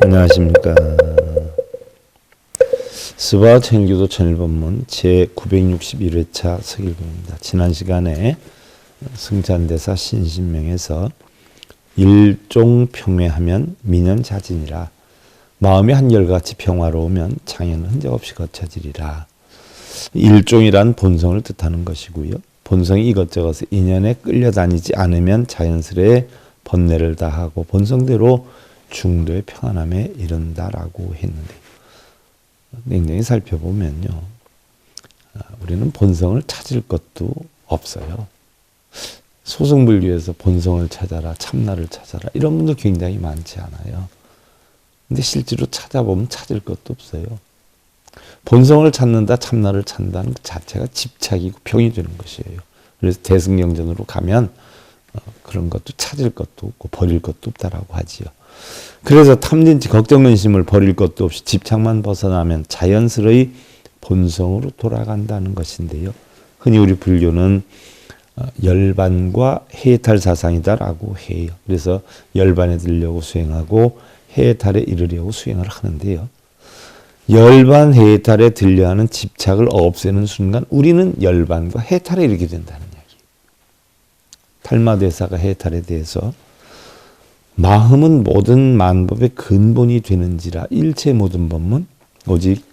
안녕하십니까. 스바 천일교도 천일본문 제961회차 서길봉입니다. 지난 시간에 승찬대사 신신명에서 일종평회하면 민연자진이라, 마음이 한결같이 평화로우면 장애는 흔적없이 거쳐지리라. 일종이란 본성을 뜻하는 것이고요. 본성이 이것저것 인연에 끌려다니지 않으면 자연스레 번뇌를 다하고 본성대로 중도의 평안함에 이른다라고 했는데, 냉정히 살펴보면요, 우리는 본성을 찾을 것도 없어요. 소승불교에서 본성을 찾아라, 참나를 찾아라, 이런 분도 굉장히 많지 않아요. 근데 실제로 찾아보면 찾을 것도 없어요. 본성을 찾는다, 참나를 찾는다는 그 자체가 집착이고 병이 되는 것이에요. 그래서 대승경전으로 가면 그런 것도 찾을 것도 없고 버릴 것도 없다라고 하지요. 그래서 탐진치 걱정근심을 버릴 것도 없이 집착만 벗어나면 자연스레 본성으로 돌아간다는 것인데요. 흔히 우리 불교는 열반과 해탈 사상이다라고 해요. 그래서 열반에 들려고 수행하고 해탈에 이르려고 수행을 하는데요. 열반 해탈에 들려 하는 집착을 없애는 순간 우리는 열반과 해탈에 이르게 된다는 이야기. 탈마대사가 해탈에 대해서 마음은 모든 만법의 근본이 되는지라 일체 모든 법문 오직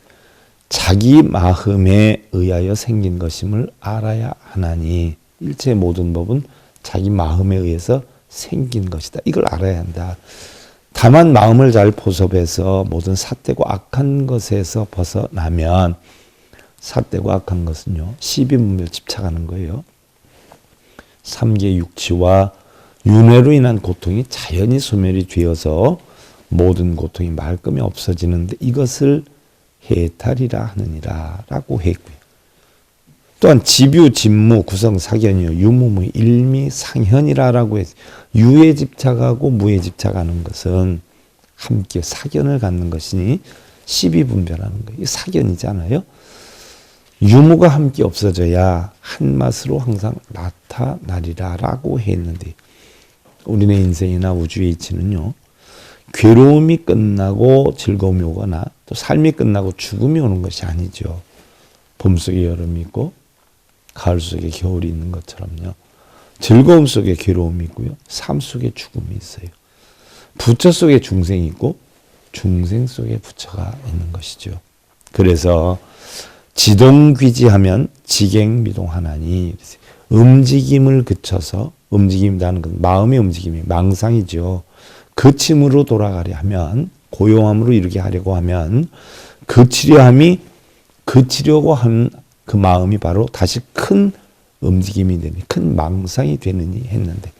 자기 마음에 의하여 생긴 것임을 알아야 하나니, 일체 모든 법은 자기 마음에 의해서 생긴 것이다. 이걸 알아야 한다. 다만 마음을 잘 포섭해서 모든 삿되고 악한 것에서 벗어나면, 삿되고 악한 것은요, 시비문별 집착하는 거예요. 삼계 육치와 윤회로 인한 고통이 자연히 소멸이 되어서 모든 고통이 말끔히 없어지는데 이것을 해탈이라 하느니라 라고 했고요. 또한 지뷰, 진무, 구성, 사견이요, 유무무, 일미, 상현이라고 했어요. 유에 집착하고 무에 집착하는 것은 함께 사견을 갖는 것이니 시비분별하는 거예요. 이게 사견이잖아요. 유무가 함께 없어져야 한맛으로 항상 나타나리라 라고 했는데, 우리네 인생이나 우주의 이치는요, 괴로움이 끝나고 즐거움이 오거나 또 삶이 끝나고 죽음이 오는 것이 아니죠. 봄 속에 여름이 있고 가을 속에 겨울이 있는 것처럼요, 즐거움 속에 괴로움이 있고요, 삶 속에 죽음이 있어요. 부처 속에 중생이 있고 중생 속에 부처가 있는 것이죠. 그래서 지동귀지하면 지갱미동하나니, 움직임을 그쳐서, 움직임이라는 건 마음의 움직임이 망상이죠. 그침으로 돌아가려 하면, 고요함으로 이르게 하려고 하면 그치려고 하는 그 마음이 바로 다시 큰 움직임이 되니, 큰 망상이 되느니 했는데,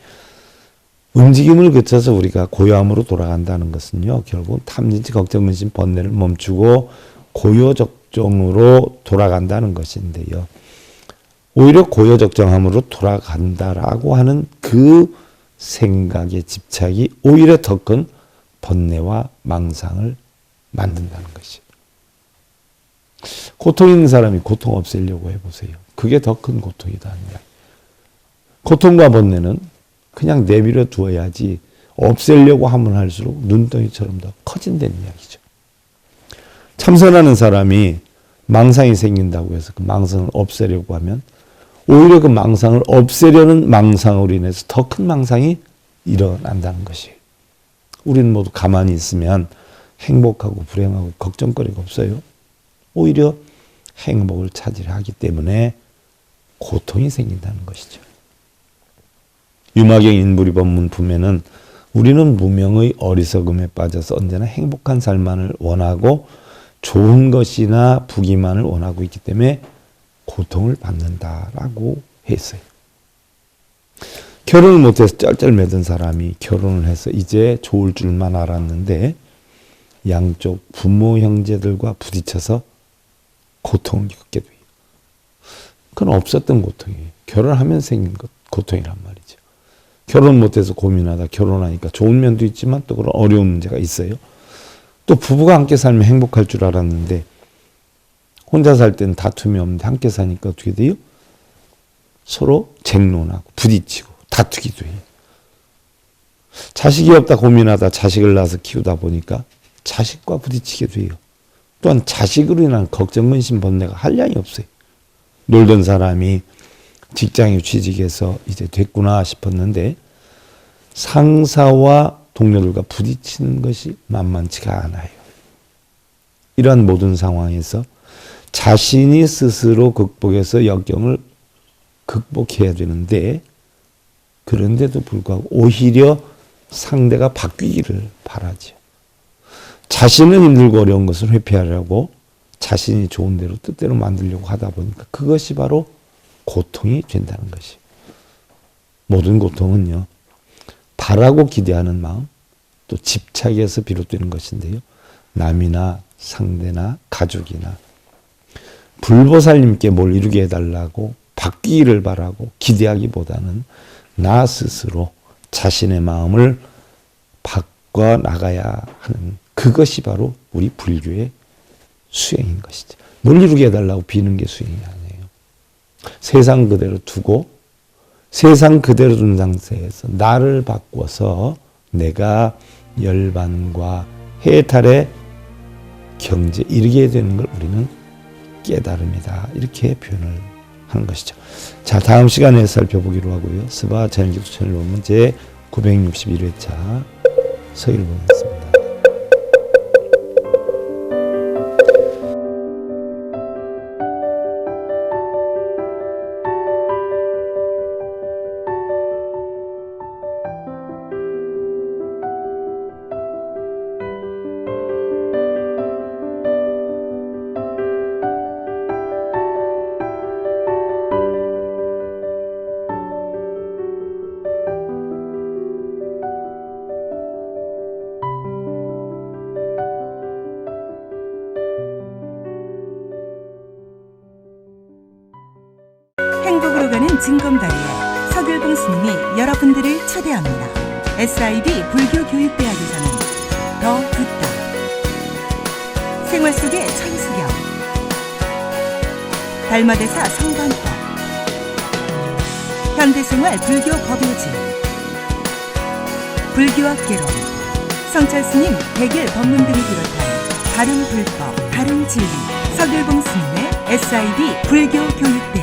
움직임을 그쳐서 우리가 고요함으로 돌아간다는 것은요, 결국 탐진치 걱정근심 번뇌를 멈추고 고요적정으로 돌아간다는 것인데요. 오히려 고요적정함으로 돌아간다라고 하는 그 생각의 집착이 오히려 더 큰 번뇌와 망상을 만든다는 것이에요. 고통 있는 사람이 고통 없애려고 해보세요. 그게 더 큰 고통이다. 고통과 번뇌는 그냥 내버려 두어야지, 없애려고 하면 할수록 눈덩이처럼 더 커진다는 이야기죠. 참선하는 사람이 망상이 생긴다고 해서 그 망상을 없애려고 하면 오히려 그 망상을 없애려는 망상으로 인해서 더 큰 망상이 일어난다는 것이에요. 우리는 모두 가만히 있으면 행복하고 불행하고 걱정거리가 없어요. 오히려 행복을 찾으려 하기 때문에 고통이 생긴다는 것이죠. 유마경 인부리 법문 품에는 우리는 무명의 어리석음에 빠져서 언제나 행복한 삶만을 원하고 좋은 것이나 부귀만을 원하고 있기 때문에 고통을 받는다라고 했어요. 결혼을 못해서 쩔쩔매던 사람이 결혼을 해서 이제 좋을 줄만 알았는데 양쪽 부모 형제들과 부딪혀서 고통을 겪게 돼요. 그건 없었던 고통이에요. 결혼하면 생긴 고통이란 말이죠. 결혼 못해서 고민하다 결혼하니까 좋은 면도 있지만 또 그런 어려운 문제가 있어요. 또 부부가 함께 살면 행복할 줄 알았는데 혼자 살 때는 다툼이 없는데 함께 사니까 어떻게 돼요? 서로 쟁론하고 부딪히고 다투기도 해요. 자식이 없다 고민하다 자식을 낳아서 키우다 보니까 자식과 부딪히게 돼요. 또한 자식으로 인한 걱정, 근심, 번뇌가 한량이 없어요. 놀던 사람이 직장에 취직해서 이제 됐구나 싶었는데 상사와 동료들과 부딪히는 것이 만만치가 않아요. 이러한 모든 상황에서 자신이 스스로 극복해서 역경을 극복해야 되는데 그런데도 불구하고 오히려 상대가 바뀌기를 바라죠. 자신은 힘들고 어려운 것을 회피하려고 자신이 좋은 대로 뜻대로 만들려고 하다 보니까 그것이 바로 고통이 된다는 것이에요. 모든 고통은요. 바라고 기대하는 마음 또 집착에서 비롯되는 것인데요. 남이나 상대나 가족이나 불보살님께 뭘 이루게 해달라고 바뀌기를 바라고 기대하기보다는 나 스스로 자신의 마음을 바꿔 나가야 하는 그것이 바로 우리 불교의 수행인 것이죠. 뭘 이루게 해달라고 비는 게 수행이 아니에요. 세상 그대로 두고 세상 그대로 둔 상태에서 나를 바꿔서 내가 열반과 해탈의 경지에 이르게 되는 걸 우리는 깨달음이다. 이렇게 표현을 하는 것이죠. 자, 다음 시간에 살펴보기로 하고요. 스바 자연기도 채널 본문 제 961회차 서기를 보겠습니다. 행복으로 가는 징검다리에 서길봉 스님이 여러분들을 초대합니다. SIB 불교교육대학에서는 더 듣다, 생활 속의 천수경, 달마대사 성관법, 현대생활 불교 법요지, 불교학개론, 성찰스님 백일 법문 등을 비롯한 다른 불법, 다른 진리, 서길봉 스님의 SIB 불교교육대학